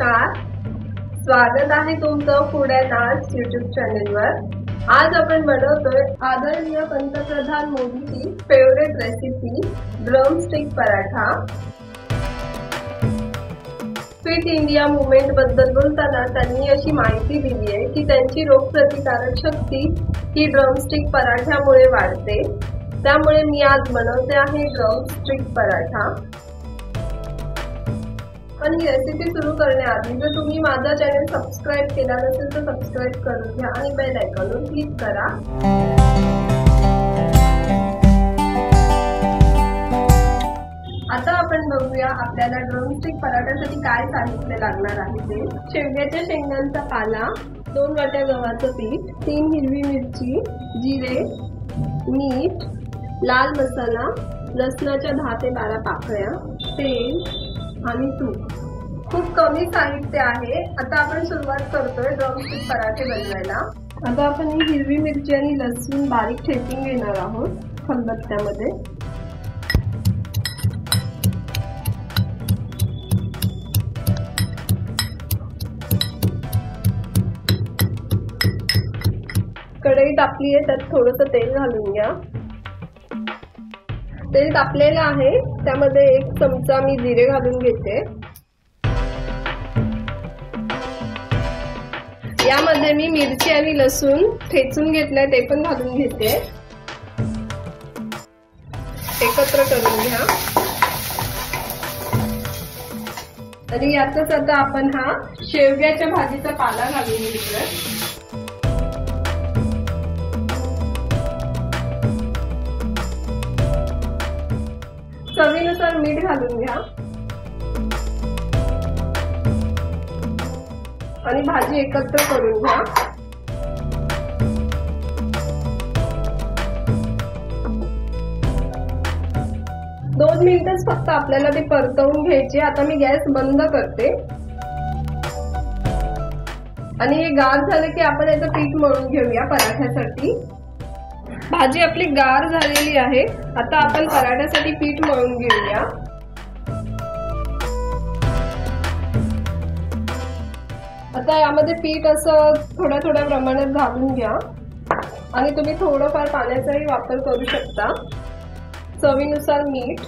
नमस्कार, स्वागत आहे तुमचं फूड अँड आर्ट्स यूट्यूब चॅनलवर। आज आपण बनवतोय आदरणीय पंतप्रधान मोदीची favourite recipe drumstick paratha. Fit India movement बद्दल बोलताना त्यांनी अशी माहिती दिली आहे की त्यांची रोगप्रतिकारक शक्ती ही ड्रमस्टिक पराठ्यामुळे वाढते। त्यामुळे मी आज बनवते आहे ड्रमस्टिक पराठा। पण ही रेसिपी सुरू करण्याआधी जर तुम्ही माझा चॅनल सबस्क्राइब केला नसेल तर सबस्क्राइब करून घ्या आणि बेल आयकॉनवर क्लिक करा। आता आपण बघूया आपल्याला ड्रमस्टिक पराठ्यासाठी काय साहित्य लागणार आहे ते। शेवग्याच्या शेंगांचा पाला, 2 वाट्या गव्हाचं पीठ, 3 हिरवी मिरची, जिरे, मीठ, लाल मसाला, लसणाच्या 10 ते 12 पाकळ्या, तेल आणि तूप। खूप कमी साहित्य आहे। आता आपण सुरुवात करतोय ड्रमस्टिक पराठे बनवायला। आता आपण ही हिरवी मिरची आणि लसूण बारीक ठेचून घेणार आहोत खलबत्त्यामध्ये। कढई तापली आहे, त्यात थोडंसं तेल घालून घ्या। तेल तापलेलं आहे, त्यामध्ये 1 चमचा मी जिरे घालून घेते। यामध्ये मी मिरची आणि लसूण ठेचून घेतलंय ते पण घालून घेते। एकत्र करून घ्या आणि यातच आता आपण हा शेवग्याच्या भाजीचा पाला घालून घेतोय। चवीनुसार मीठ घालून घ्या आणि भाजी एकत्र करून घ्या। दोन मिनिटच फक्त आपल्याला ते परतवून घ्यायचे। आता मी गॅस बंद करते आणि हे गार झालं की आपण याचं पीठ मळून घेऊया पराठ्यासाठी। भाजी आपली गार झालेली आहे। आता आपण पराठ्यासाठी पीठ मळून घेऊया। आता यामध्ये पीठ असं थोड्या थोड्या प्रमाणात घालून घ्या आणि तुम्ही थोडंफार पाण्याचाही वापर करू शकता। चवीनुसार मीठ।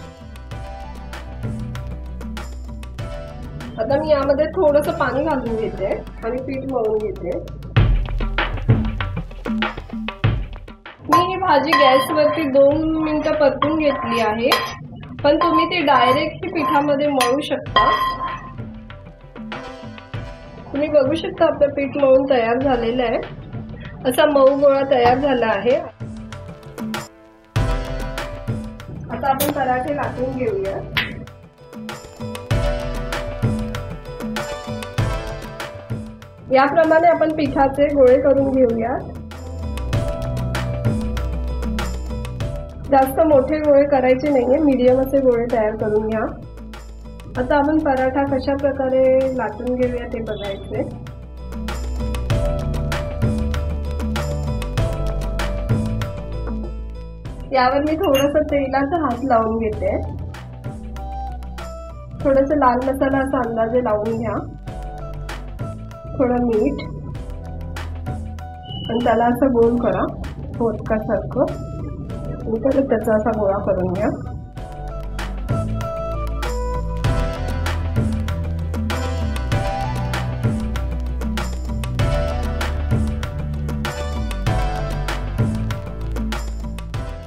आता मी यामध्ये थोडंसं पाणी घालून घेते आणि पीठ मळून घेते। मी ही भाजी गॅसवरती 2 मिनिटं परतून घेतली आहे, पण तुम्ही ते डायरेक्ट पिठामध्ये मळू शकता। तुम्ही बघू शकता आपलं पीठ मळून तयार झालेलं आहे। असा मऊ गोळा तयार झाला आहे। आता आपण पराठे लाटून घेऊया। याप्रमाणे आपण पिठाचे गोळे करून घेऊया। जास्त मोठे गोळे करायचे नाहीये, मीडियम असे गोळे तयार करून घ्या। आता आपण पराठा कशा प्रकारे लाटून घेऊया ते बघायचे। यावर मी थोडंसं तेलाचा हात लावून घेते। थोडंसं लाल मसाला असा अंदाजे लावून घ्या, थोडं मीठ आणि त्याला असं गोल करा मोदकासारखं। नंतर त्याचा असा गोळा करून घ्या।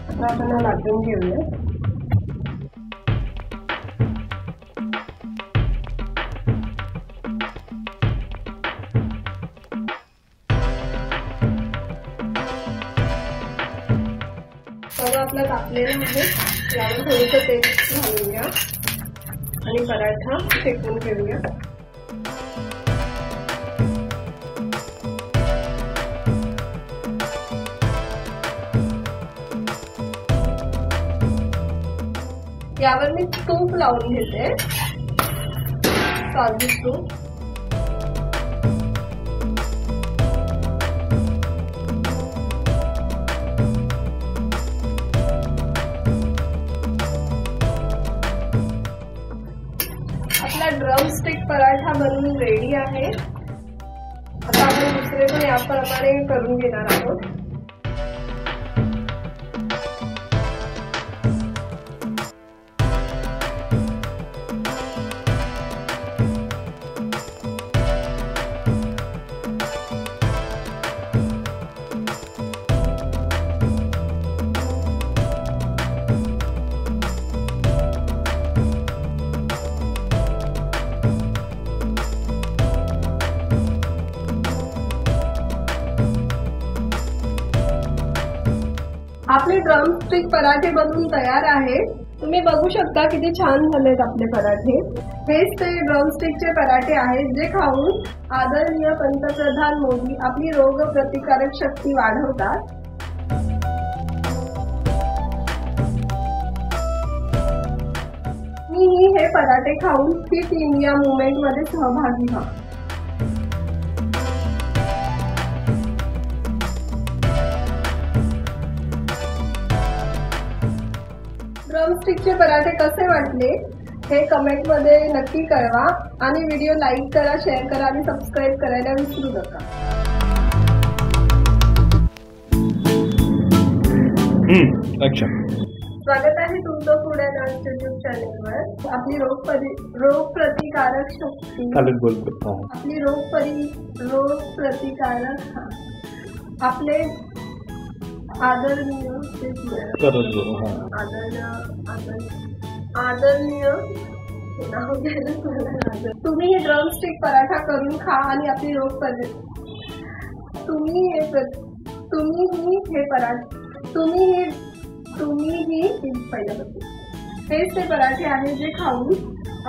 आता आपण लाटून घेऊया। आपला कापलेला आहे, यावर थोडंसं तेल घालून घ्या आणि पराठा शेकून घेऊया। यावर मी तूप लावून घेते, साजूक तूप। ड्रमस्टिक पराठा बनवून रेडी आहे. आता आपण दुसरे पण याप्रमाणे करून घेणार आहोत. आपले ड्रमस्टिक पराठे बनवून तयार आहे. तुम्ही बघू शकता किती छान झालेत आपले पराठे. हेच ते ड्रमस्टिकचे पराठे आहेत जे खाऊन आदरणीय पंतप्रधान मोदी आपली रोग प्रतिकारक शक्ती वाढवतात. तुम्ही हे पराठे खाऊन फिट इंडिया मुवमेंट मध्ये सहभागी व्हा. ड्रमस्टिकचे पराठे कसे वाटले हे कमेंट मध्ये नक्की कळवा आणि व्हिडिओ लाईक करा, शेअर करा आणि सबस्क्राईब करायला विसरू नका. स्वागत आहे तुमचं फूड अँड युट्यूब चॅनलवर. आपली रोग प्रतिकारक शक्ती आपली रोग प्रतिकारक आपले आदरणीय तुम्ही हे ड्रमस्टिक पराठा करून खा आणि आपली हेच ते पराठे आहेत जे खाऊन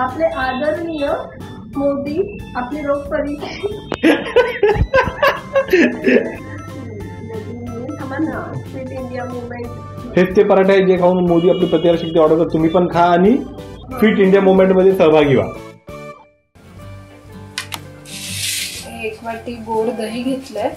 आपले आदरणीय मोदी आपली रोग फिट इंडिया मुवमेंट हेच ते पराठे आहेत जे खाऊन मोदी आपली प्रतिकारक शक्ती वाढवतात. तुम्ही पण खा आणि फिट इंडिया मुवमेंट मध्ये सहभागी व्हा. एक वाटी गोड दही घेतलंय.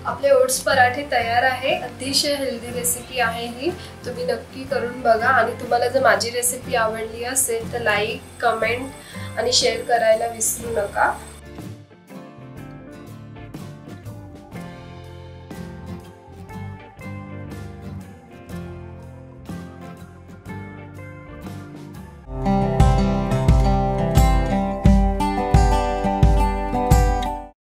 आपले ओट्स पराठे तयार आहे. अतिशय हेल्दी रेसिपी आहे ही. तुम्ही नक्की करून बघा आणि तुम्हाला जर माझी रेसिपी आवडली असेल तर लाईक, कमेंट आणि शेअर करायला विसरू नका.